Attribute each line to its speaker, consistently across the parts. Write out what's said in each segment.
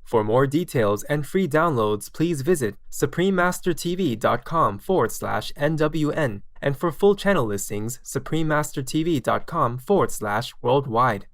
Speaker 1: For more details and free downloads, please visit suprememastertv.com/NWN, and for full channel listings, suprememastertv.com/worldwide.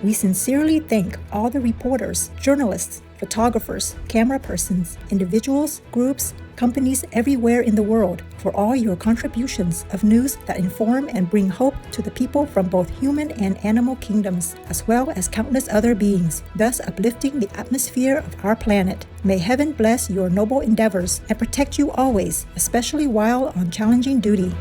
Speaker 2: We sincerely thank all the reporters, journalists, photographers, camera persons, individuals, groups, companies everywhere in the world for all your contributions of news that inform and bring hope to the people from both human and animal kingdoms, as well as countless other beings, thus uplifting the atmosphere of our planet. May heaven bless your noble endeavors and protect you always, especially while on challenging duty.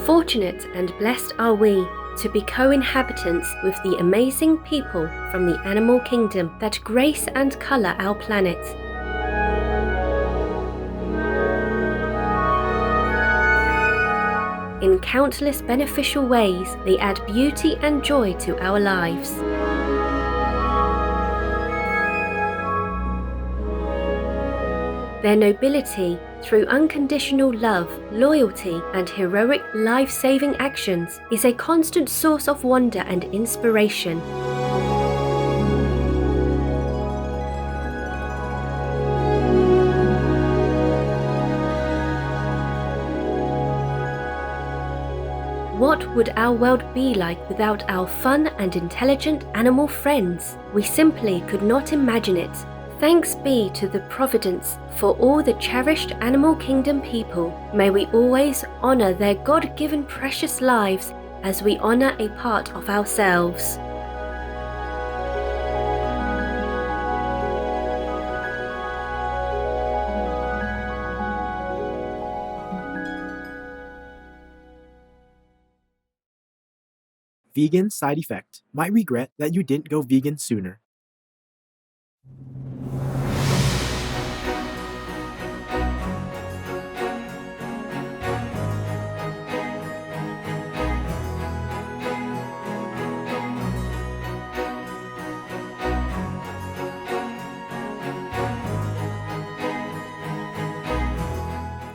Speaker 3: Fortunate and blessed are we to be co-inhabitants with the amazing people from the animal kingdom that grace and colour our planet. In countless beneficial ways, they add beauty and joy to our lives. Their nobility, through unconditional love, loyalty, and heroic life-saving actions, is a constant source of wonder and inspiration. What would our world be like without our fun and intelligent animal friends? We simply could not imagine it. Thanks be to the Providence for all the cherished Animal Kingdom people. May we always honor their God-given precious lives as we honor a part of ourselves.
Speaker 4: Vegan side effect. Might regret that you didn't go vegan sooner.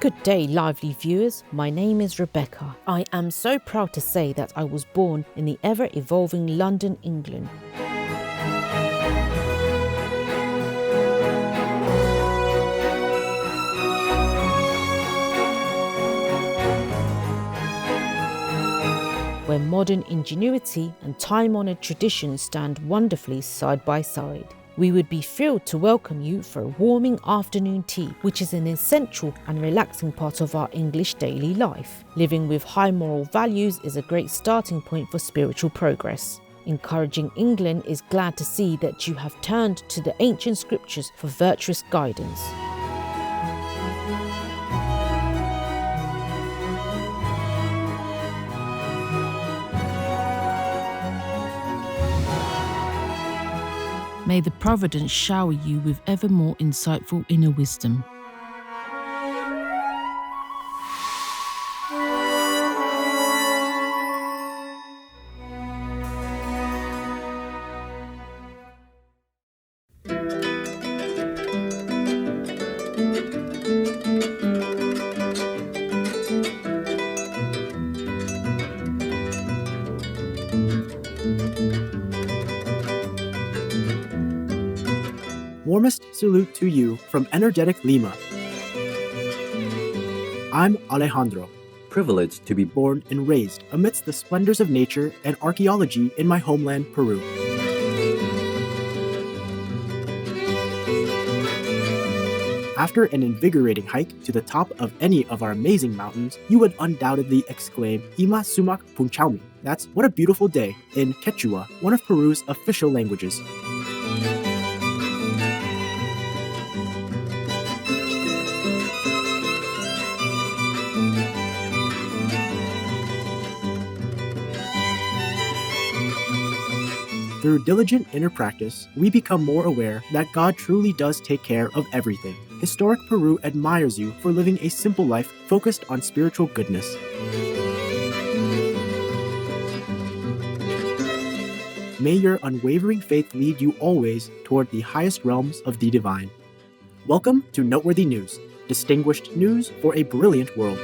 Speaker 5: Good day, lively viewers. My name is Rebecca. I am so proud to say that I was born in the ever-evolving London, England. Where modern ingenuity and time-honoured traditions stand wonderfully side by side. We would be thrilled to welcome you for a warming afternoon tea, which is an essential and relaxing part of our English daily life. Living with high moral values is a great starting point for spiritual progress. Encouraging England is glad to see that you have turned to the ancient scriptures for virtuous guidance.
Speaker 6: May the Providence shower you with ever more insightful inner wisdom.
Speaker 4: Warmest salute to you from Energetic Lima. I'm Alejandro, privileged to be born and raised amidst the splendors of nature and archaeology in my homeland, Peru. After an invigorating hike to the top of any of our amazing mountains, you would undoubtedly exclaim, Ima sumak punchaumi. That's what a beautiful day in Quechua, one of Peru's official languages. Through diligent inner practice, we become more aware that God truly does take care of everything. Historic Peru admires you for living a simple life focused on spiritual goodness. May your unwavering faith lead you always toward the highest realms of the divine. Welcome to Noteworthy News, distinguished news for a brilliant world.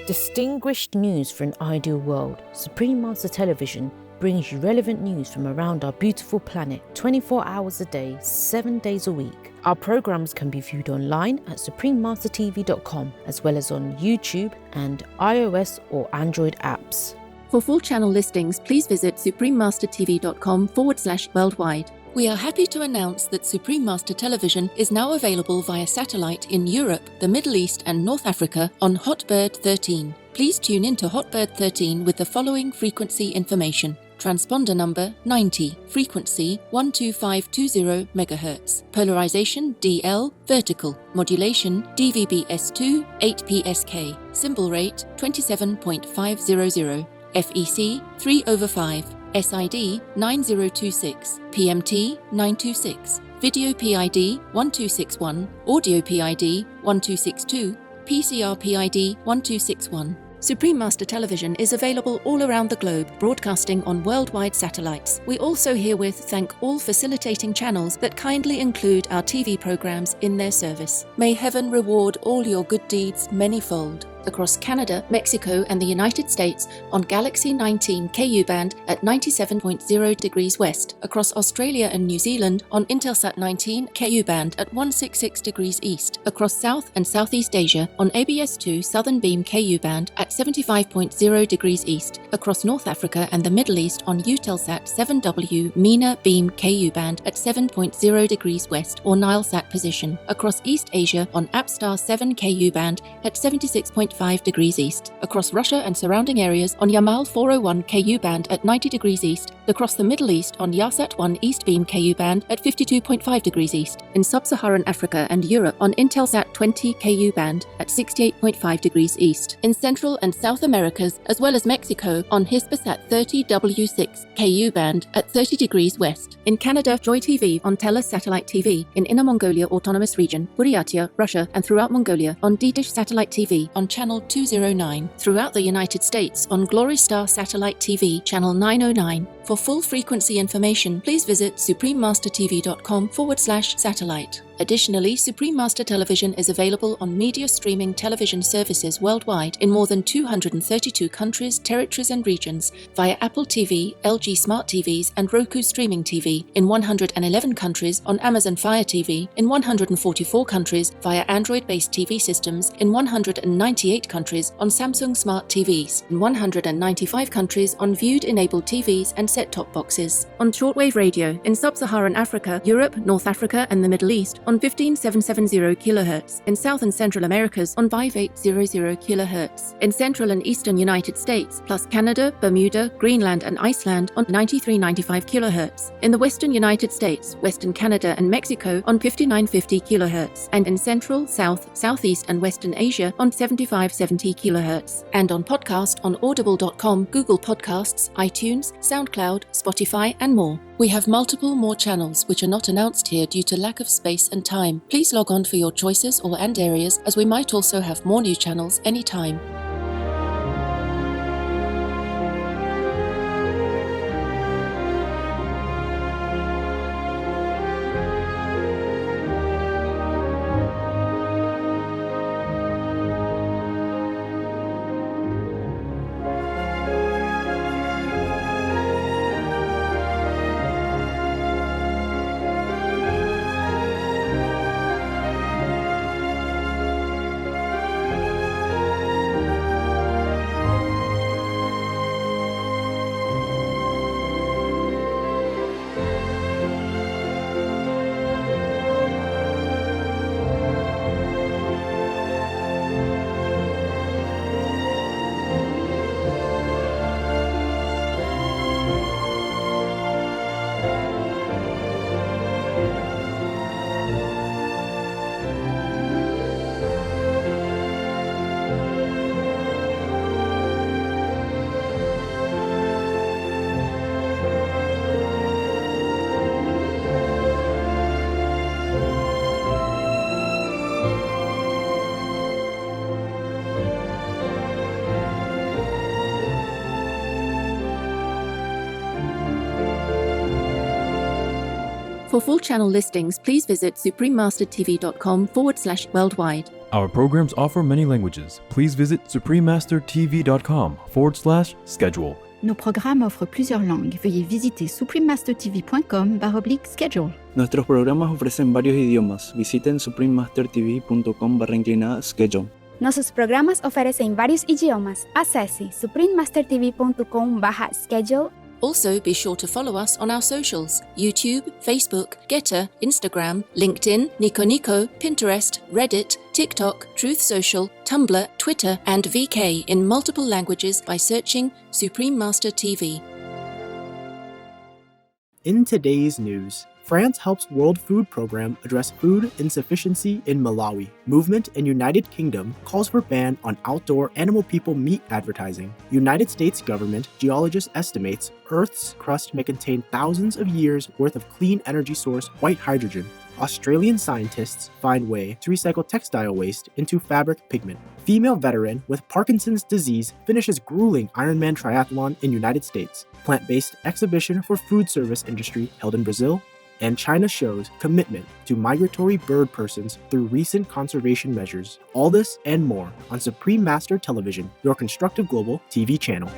Speaker 5: Distinguished news for an ideal world. Supreme Master Television brings you relevant news from around our beautiful planet 24 hours a day, 7 days a week. Our programs can be viewed online at suprememastertv.com as well as on YouTube and iOS or Android apps.
Speaker 7: For full channel listings, please visit suprememastertv.com/worldwide. We are happy to announce that Supreme Master Television is now available via satellite in Europe, the Middle East and North Africa on Hotbird 13. Please tune in to Hotbird 13 with the following frequency information. Transponder number 90, frequency 12520 MHz, polarization DL, vertical, modulation DVB-S2 8PSK, symbol rate 27.500, FEC 3/5, SID 9026, PMT 926, video PID 1261, audio PID 1262, PCR PID 1261. Supreme Master Television is available all around the globe, broadcasting on worldwide satellites. We also herewith thank all facilitating channels that kindly include our TV programs in their service. May heaven reward all your good deeds manyfold. Across Canada, Mexico and the United States on Galaxy 19 KU band at 97.0 degrees west. Across Australia and New Zealand on Intelsat 19 KU band at 166 degrees east. Across South and Southeast Asia on ABS2 Southern Beam KU band at 75.0 degrees east. Across North Africa and the Middle East on Eutelsat 7W MENA Beam KU band at 7.0 degrees west or Nilesat position. Across East Asia on APSTAR 7 KU band at 76.5 degrees east. Across Russia and surrounding areas on Yamal 401 KU band at 90 degrees east. Across the Middle East on Yasat 1 East Beam KU band at 52.5 degrees east. In Sub-Saharan Africa and Europe on Intelsat 20 KU band at 68.5 degrees east. In Central and South Americas as well as Mexico on Hispasat 30W6 KU band at 30 degrees west. In Canada, Joy TV on Telus Satellite TV. In Inner Mongolia Autonomous Region, Buryatia, Russia and throughout Mongolia on D-Dish Satellite TV on Channel 209. Throughout the United States on Glory Star Satellite TV Channel 909. For full frequency information, please visit suprememastertv.com/satellite. Additionally, Supreme Master Television is available on media streaming television services worldwide in more than 232 countries, territories and regions via Apple TV, LG Smart TVs and Roku Streaming TV, in 111 countries on Amazon Fire TV, in 144 countries via Android-based TV systems, in 198 countries on Samsung Smart TVs, in 195 countries on Viewed-enabled TVs and set-top boxes, on shortwave radio in Sub-Saharan Africa, Europe, North Africa and the Middle East, on 15770 kHz, in South and Central Americas on 5800 kHz, in Central and Eastern United States, plus Canada, Bermuda, Greenland and Iceland on 9395 kHz, in the Western United States, Western Canada and Mexico on 5950 kHz, and in Central, South, Southeast and Western Asia on 7570 kHz, and on podcast on audible.com, Google Podcasts, iTunes, SoundCloud, Spotify and more. We have multiple more channels which are not announced here due to lack of space and time. Please log on for your choices and areas, as we might also have more new channels anytime. For full channel listings, please visit suprememastertv.com/worldwide.
Speaker 8: Our programs offer many languages. Please visit suprememastertv.com/schedule.
Speaker 9: Nos programmes offrent plusieurs langues. Veuillez visiter suprememastertv.com/schedule.
Speaker 10: Nuestros programas ofrecen varios idiomas. Visiten suprememastertv.com/schedule.
Speaker 11: Nossos programas oferecem vários idiomas. Acesse suprememastertv.com/schedule.
Speaker 7: Also, be sure to follow us on our socials: YouTube, Facebook, Getter, Instagram, LinkedIn, Nico Nico, Pinterest, Reddit, TikTok, Truth Social, Tumblr, Twitter, and VK in multiple languages by searching Supreme Master TV.
Speaker 4: In today's news, France helps World Food Program address food insufficiency in Malawi. Movement in United Kingdom calls for ban on outdoor animal people meat advertising. United States government geologist estimates Earth's crust may contain thousands of years worth of clean energy source white hydrogen. Australian scientists find way to recycle textile waste into fabric pigment. Female veteran with Parkinson's disease finishes grueling Ironman triathlon in United States. Plant-based exhibition for food service industry held in Brazil. And China shows commitment to migratory bird persons through recent conservation measures. All this and more on Supreme Master Television, your constructive global TV channel.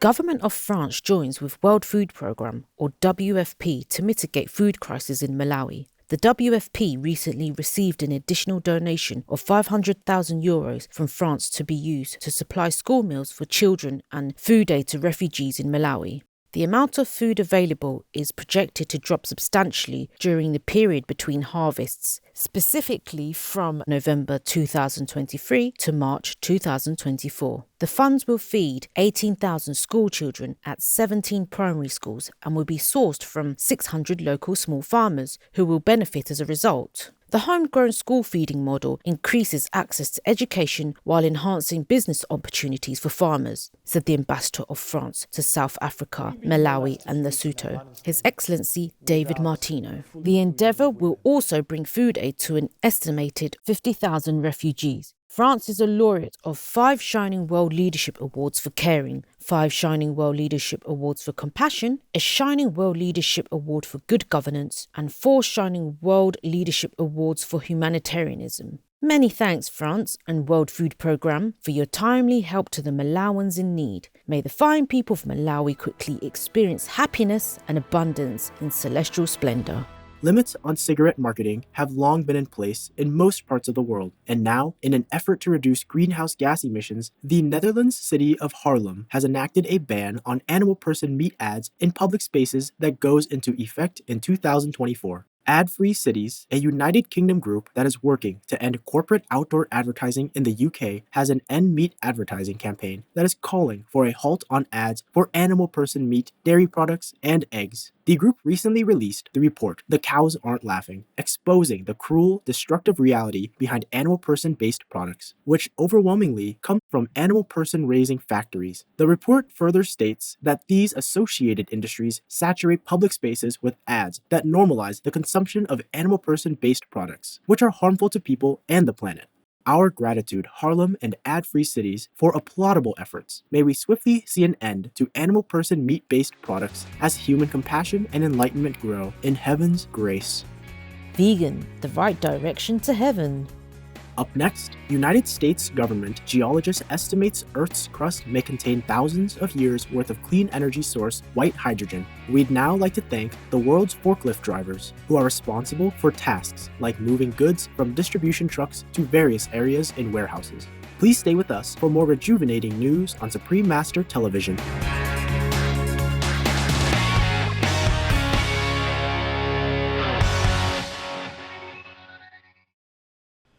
Speaker 5: Government of France joins with World Food Programme, or WFP, to mitigate food crisis in Malawi. The WFP recently received an additional donation of €500,000 from France to be used to supply school meals for children and food aid to refugees in Malawi. The amount of food available is projected to drop substantially during the period between harvests, specifically from November 2023 to March 2024. The funds will feed 18,000 school children at 17 primary schools and will be sourced from 600 local small farmers who will benefit as a result. The homegrown school feeding model increases access to education while enhancing business opportunities for farmers, said the ambassador of France to South Africa, Malawi and Lesotho, His Excellency David Martino. The endeavour will also bring food aid to an estimated 50,000 refugees. France is a laureate of 5 Shining World Leadership Awards for caring, 5 Shining World Leadership Awards for compassion, a Shining World Leadership Award for good governance, and 4 Shining World Leadership Awards for humanitarianism. Many thanks, France and World Food Programme, for your timely help to the Malawans in need. May the fine people of Malawi quickly experience happiness and abundance in celestial splendour.
Speaker 4: Limits on cigarette marketing have long been in place in most parts of the world, and now, in an effort to reduce greenhouse gas emissions, the Netherlands city of Haarlem has enacted a ban on animal person meat ads in public spaces that goes into effect in 2024. Ad-Free Cities, a United Kingdom group that is working to end corporate outdoor advertising in the UK, has an End Meat advertising campaign that is calling for a halt on ads for animal person meat, dairy products, and eggs. The group recently released the report The Cows Aren't Laughing, exposing the cruel, destructive reality behind animal person-based products, which overwhelmingly come from animal person raising factories. The report further states that these associated industries saturate public spaces with ads that normalize the consumption of animal person-based products, which are harmful to people and the planet. Our gratitude, Haarlem and Ad-Free Cities, for applaudable efforts. May we swiftly see an end to animal person meat-based products as human compassion and enlightenment grow in heaven's grace.
Speaker 5: Vegan, the right direction to heaven.
Speaker 4: Up next, United States government geologist estimates Earth's crust may contain thousands of years worth of clean energy source white hydrogen. We'd now like to thank the world's forklift drivers who are responsible for tasks like moving goods from distribution trucks to various areas in warehouses. Please stay with us for more rejuvenating news on Supreme Master Television.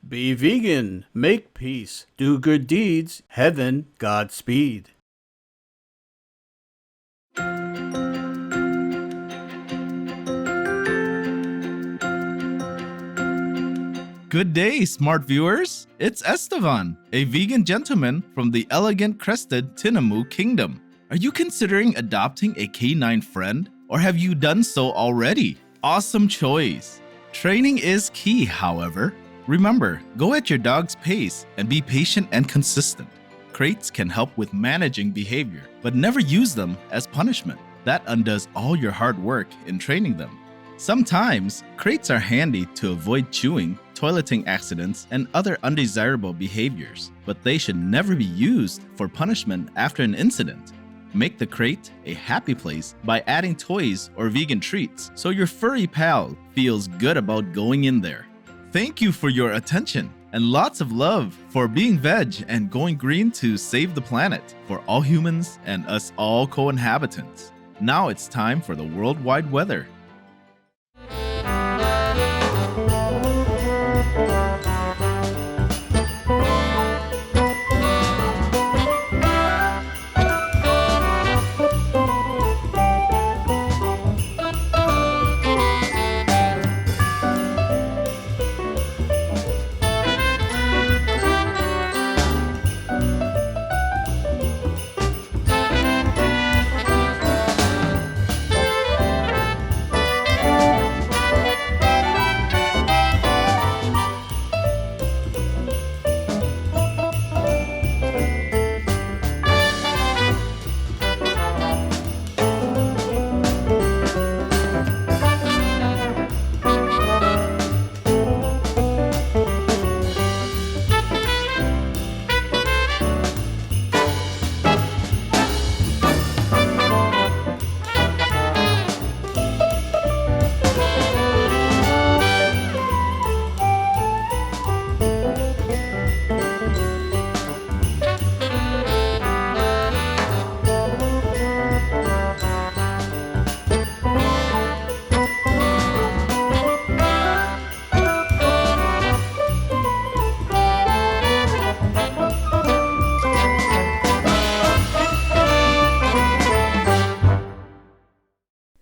Speaker 12: Be vegan, make peace, do good deeds, heaven, Godspeed.
Speaker 13: Good day, smart viewers. It's Estevan, a vegan gentleman from the elegant crested Tinamu Kingdom. Are you considering adopting a canine friend, or have you done so already? Awesome choice. Training is key, however. Remember, go at your dog's pace and be patient and consistent. Crates can help with managing behavior, but never use them as punishment. That undoes all your hard work in training them. Sometimes, crates are handy to avoid chewing, toileting accidents, and other undesirable behaviors, but they should never be used for punishment after an incident. Make the crate a happy place by adding toys or vegan treats so your furry pal feels good about going in there. Thank you for your attention and lots of love for being veg and going green to save the planet for all humans and us all co-inhabitants. Now it's time for the worldwide weather.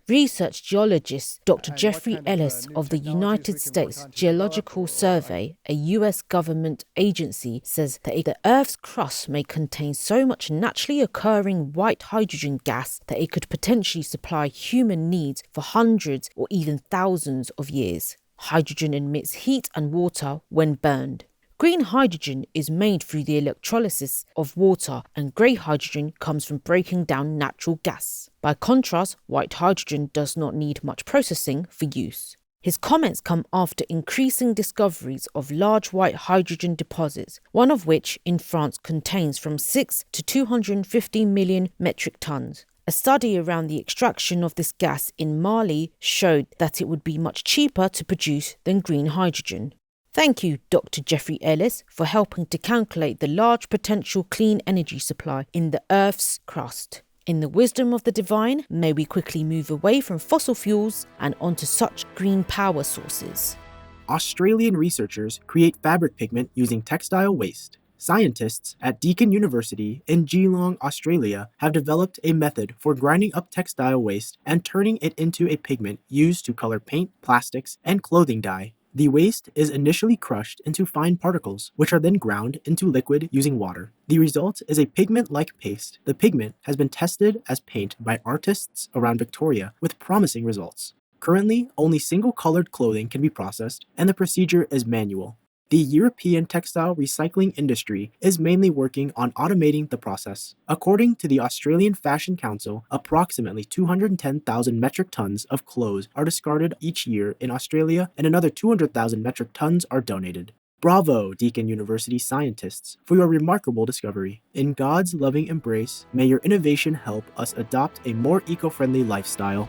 Speaker 5: Research geologist Dr. Jeffrey Ellis of the United States Geological Survey, a US government agency, says that the Earth's crust may contain so much naturally occurring white hydrogen gas that it could potentially supply human needs for hundreds or even thousands of years. Hydrogen emits heat and water when burned. Green hydrogen is made through the electrolysis of water, and grey hydrogen comes from breaking down natural gas. By contrast, white hydrogen does not need much processing for use. His comments come after increasing discoveries of large white hydrogen deposits, one of which in France contains from 6 to 250 million metric tons. A study around the extraction of this gas in Mali showed that it would be much cheaper to produce than green hydrogen. Thank you, Dr. Jeffrey Ellis, for helping to calculate the large potential clean energy supply in the Earth's crust. In the wisdom of the divine, may we quickly move away from fossil fuels and onto such green power sources.
Speaker 4: Australian researchers create fabric pigment using textile waste. Scientists at Deakin University in Geelong, Australia, have developed a method for grinding up textile waste and turning it into a pigment used to color paint, plastics, and clothing dye. The waste is initially crushed into fine particles, which are then ground into liquid using water. The result is a pigment-like paste. The pigment has been tested as paint by artists around Victoria with promising results. Currently, only single-colored clothing can be processed, and the procedure is manual. The European textile recycling industry is mainly working on automating the process. According to the Australian Fashion Council, approximately 210,000 metric tons of clothes are discarded each year in Australia, and another 200,000 metric tons are donated. Bravo, Deakin University scientists, for your remarkable discovery. In God's loving embrace, may your innovation help us adopt a more eco-friendly lifestyle.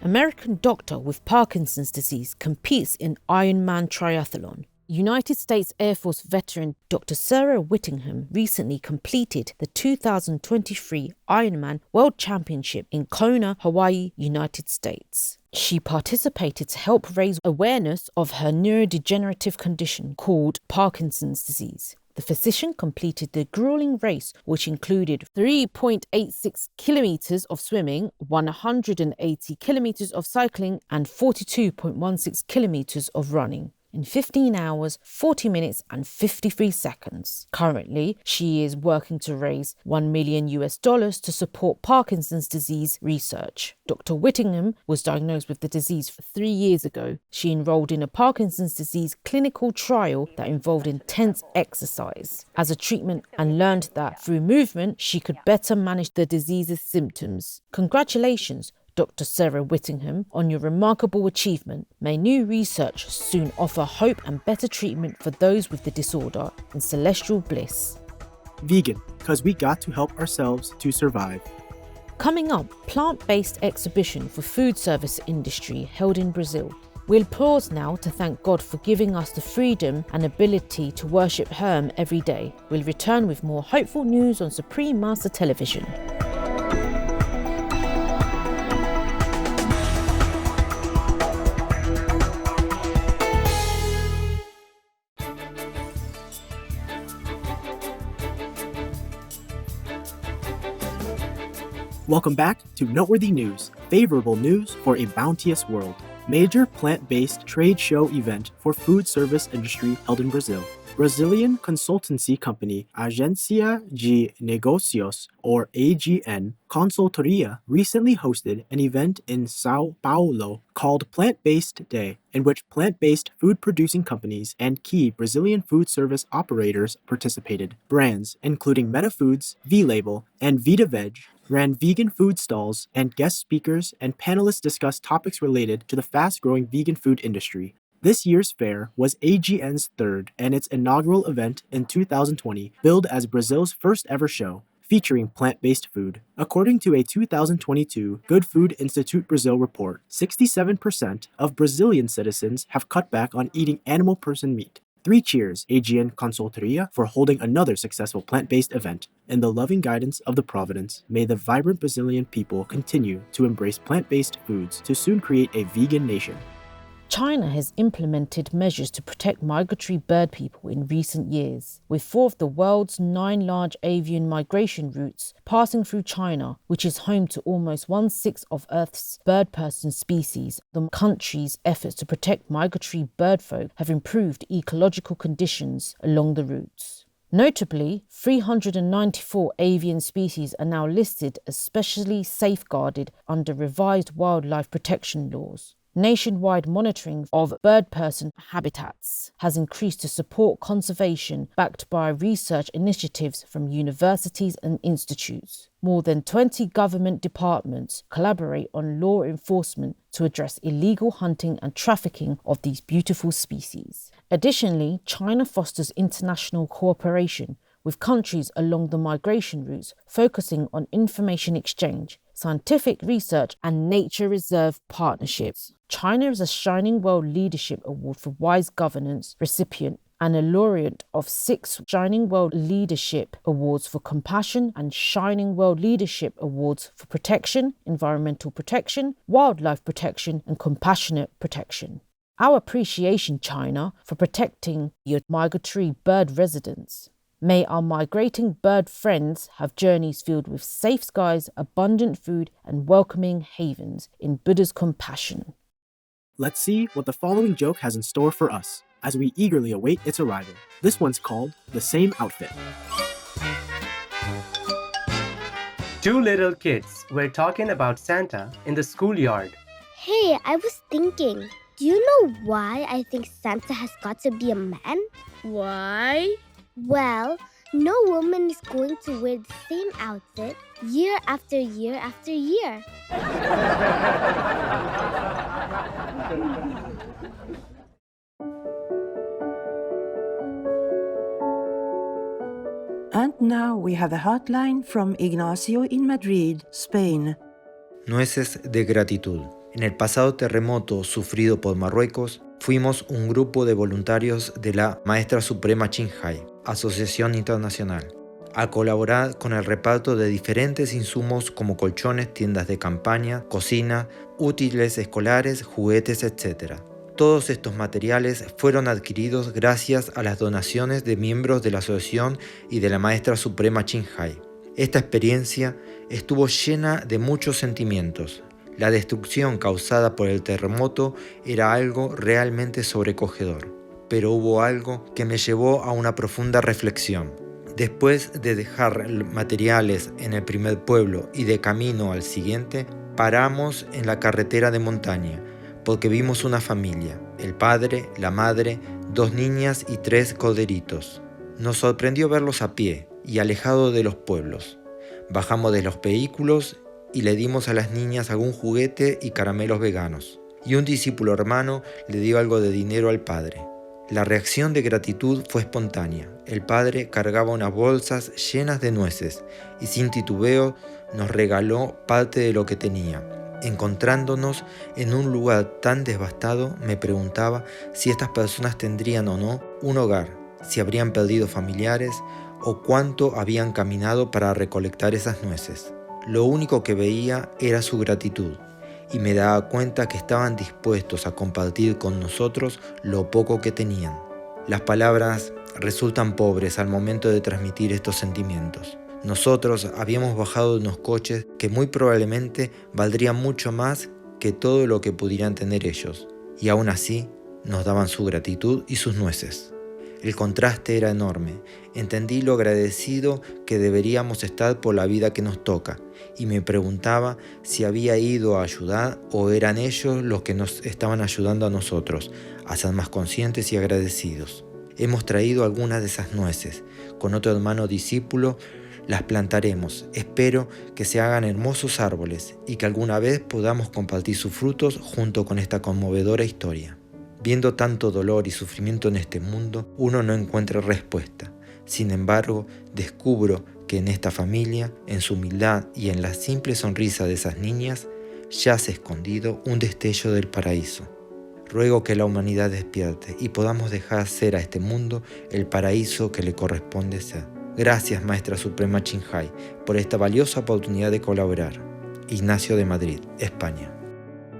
Speaker 5: American doctor with Parkinson's disease competes in Ironman triathlon. United States Air Force veteran Dr. Sarah Whittingham recently completed the 2023 Ironman World Championship in Kona, Hawaii, United States. She participated to help raise awareness of her neurodegenerative condition called Parkinson's disease. The physician completed the grueling race, which included 3.86 kilometers of swimming, 180 kilometers of cycling, and 42.16 kilometers of running. in 15 hours, 40 minutes and 53 seconds. Currently, she is working to raise $1 million to support Parkinson's disease research. Dr. Whittingham was diagnosed with the disease 3 years ago. She enrolled in a Parkinson's disease clinical trial that involved intense exercise as a treatment and learned that through movement, she could better manage the disease's symptoms. Congratulations, Dr. Sarah Whittingham, on your remarkable achievement. May new research soon offer hope and better treatment for those with the disorder in celestial bliss.
Speaker 4: Vegan, because we got to help ourselves to survive.
Speaker 5: Coming up, plant-based exhibition for food service industry held in Brazil. We'll pause now to thank God for giving us the freedom and ability to worship Him every day. We'll return with more hopeful news on Supreme Master Television.
Speaker 4: Welcome back to Noteworthy News, favorable news for a bounteous world. Major plant-based trade show event for food service industry held in Brazil. Brazilian consultancy company Agência de Negócios, or AGN, Consultoria recently hosted an event in São Paulo called Plant-Based Day, in which plant-based food-producing companies and key Brazilian food service operators participated. Brands, including Meta Foods, V-Label, and Vita Veg, ran vegan food stalls, and guest speakers and panelists discussed topics related to the fast-growing vegan food industry. This year's fair was AGN's third and its inaugural event in 2020, billed as Brazil's first ever show, featuring plant-based food. According to a 2022 Good Food Institute Brazil report, 67% of Brazilian citizens have cut back on eating animal person meat. 3 cheers, AGN Consultoria, for holding another successful plant-based event. In the loving guidance of the Providence, may the vibrant Brazilian people continue to embrace plant-based foods to soon create a vegan nation.
Speaker 5: China has implemented measures to protect migratory bird people in recent years, with 4 of the world's 9 large avian migration routes passing through China, which is home to almost 1/6 of Earth's bird person species. The country's efforts to protect migratory birdfolk have improved ecological conditions along the routes. Notably, 394 avian species are now listed as specially safeguarded under revised wildlife protection laws. Nationwide monitoring of bird person habitats has increased to support conservation, backed by research initiatives from universities and institutes. More than 20 government departments collaborate on law enforcement to address illegal hunting and trafficking of these beautiful species. Additionally, China fosters international cooperation with countries along the migration routes, focusing on information exchange, scientific research, and nature reserve partnerships. China is a Shining World Leadership Award for Wise Governance recipient and a laureate of 6 Shining World Leadership Awards for Compassion and Shining World Leadership Awards for Protection, Environmental Protection, Wildlife Protection, and Compassionate Protection. Our appreciation, China, for protecting your migratory bird residents. May our migrating bird friends have journeys filled with safe skies, abundant food, and welcoming havens in Buddha's compassion.
Speaker 4: Let's see what the following joke has in store for us as we eagerly await its arrival. This one's called The Same Outfit.
Speaker 1: 2 little kids were talking about Santa in the schoolyard.
Speaker 14: Hey, I was thinking, do you know why I think Santa has got to be a man?
Speaker 15: Why?
Speaker 14: Well, no woman is going to wear the same outfit year after year after year.
Speaker 16: And now we have a hotline from Ignacio in Madrid, Spain.
Speaker 17: Nueces de gratitud. En el pasado terremoto sufrido por Marruecos, fuimos un grupo de voluntarios de la Maestra Suprema Qinghai, Asociación Internacional, a colaborar con el reparto de diferentes insumos como colchones, tiendas de campaña, cocina, útiles escolares, juguetes, etc. Todos estos materiales fueron adquiridos gracias a las donaciones de miembros de la asociación y de la Maestra Suprema Qinghai. Esta experiencia estuvo llena de muchos sentimientos. La destrucción causada por el terremoto era algo realmente sobrecogedor. pero hubo algo que me llevó a una profunda reflexión. Después de dejar materiales en el primer pueblo y de camino al siguiente, paramos en la carretera de montaña, porque vimos una familia, el padre, la madre, 2 niñas y 3 corderitos. Nos sorprendió verlos a pie y alejados de los pueblos. Bajamos de los vehículos y le dimos a las niñas algún juguete y caramelos veganos. Y un discípulo hermano le dio algo de dinero al padre. La reacción de gratitud fue espontánea. El padre cargaba unas bolsas llenas de nueces y sin titubeo nos regaló parte de lo que tenía. Encontrándonos en un lugar tan devastado, me preguntaba si estas personas tendrían o no un hogar, si habrían perdido familiares o cuánto habían caminado para recolectar esas nueces. Lo único que veía era su gratitud y me daba cuenta que estaban dispuestos a compartir con nosotros lo poco que tenían. Las palabras resultan pobres al momento de transmitir estos sentimientos. Nosotros habíamos bajado de unos coches que muy probablemente valdrían mucho más que todo lo que pudieran tener ellos, y aún así nos daban su gratitud y sus nueces. El contraste era enorme. Entendí lo agradecido que deberíamos estar por la vida que nos toca, y me preguntaba si había ido a ayudar o eran ellos los que nos estaban ayudando a nosotros a ser más conscientes y agradecidos. Hemos traído algunas de esas nueces. Con otro hermano discípulo las plantaremos. Espero que se hagan hermosos árboles y que alguna vez podamos compartir sus frutos junto con esta conmovedora historia. Viendo tanto dolor y sufrimiento en este mundo, uno no encuentra respuesta. Sin embargo, descubro que en esta familia, en su humildad y en la simple sonrisa de esas niñas, yace escondido un destello del paraíso. Ruego que la humanidad despierte y podamos dejar ser a este mundo el paraíso que le corresponde ser. Gracias, Maestra Suprema Chinhai, por esta valiosa oportunidad de colaborar. Ignacio de Madrid, España.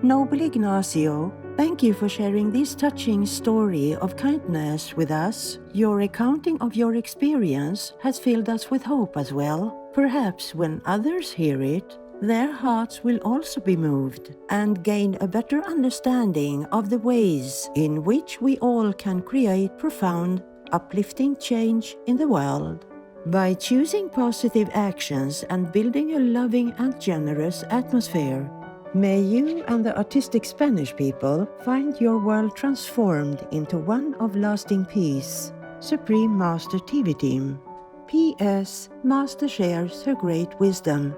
Speaker 16: Noble Ignacio, thank you for sharing this touching story of kindness with us. Your recounting of your experience has filled us with hope as well. Perhaps when others hear it, their hearts will also be moved and gain a better understanding of the ways in which we all can create profound, uplifting change in the world. By choosing positive actions and building a loving and generous atmosphere, may you and the autistic Spanish people find your world transformed into one of lasting peace. Supreme Master TV Team. P.S. Master shares her great wisdom.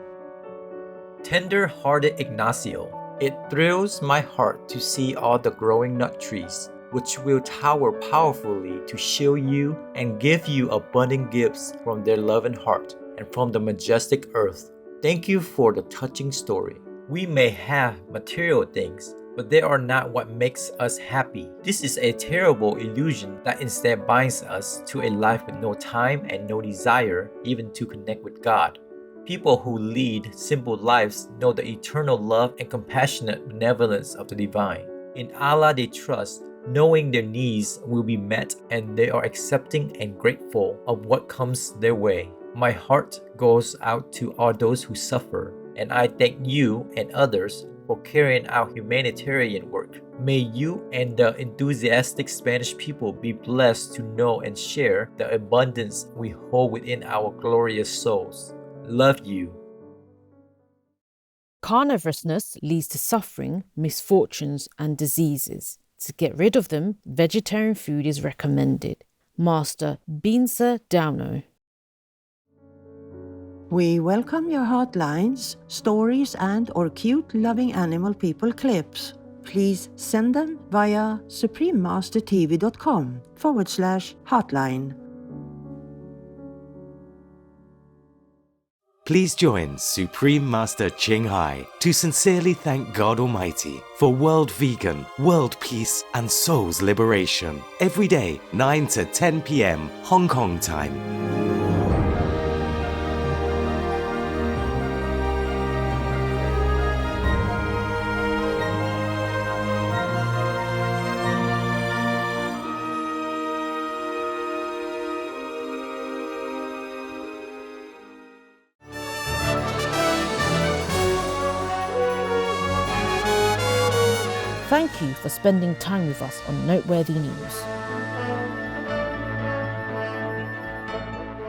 Speaker 15: Tender-hearted Ignacio, it thrills my heart to see all the growing nut trees, which will tower powerfully to shield you and give you abundant gifts from their loving heart and from the majestic earth. Thank you for the touching story. We may have material things, but they are not what makes us happy. This is a terrible illusion that instead binds us to a life with no time and no desire even to connect with God. People who lead simple lives know the eternal love and compassionate benevolence of the divine. In Allah they trust, knowing their needs will be met, and they are accepting and grateful of what comes their way. My heart goes out to all those who suffer, and I thank you and others for carrying out humanitarian work. May you and the enthusiastic Spanish people be blessed to know and share the abundance we hold within our glorious souls. Love you.
Speaker 5: Carnivorousness leads to suffering, misfortunes, and diseases. To get rid of them, vegetarian food is recommended. Master Binsa Dauno.
Speaker 16: We welcome your hotlines, stories, and/or cute loving animal people clips. Please send them via suprememastertv.com/hotline.
Speaker 18: Please join Supreme Master Ching Hai to sincerely thank God Almighty for world vegan, world peace, and soul's liberation. Every day, 9 to 10 p.m. Hong Kong time.
Speaker 5: Thank you for spending time with us on Noteworthy News.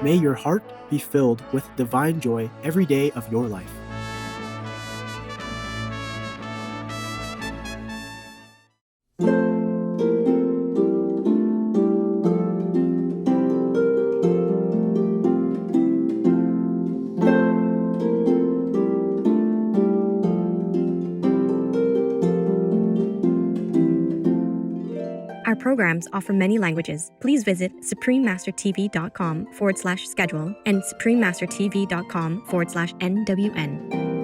Speaker 4: May your heart be filled with divine joy every day of your life.
Speaker 19: Our programs offer many languages. Please visit suprememastertv.com/schedule and suprememastertv.com/NWN.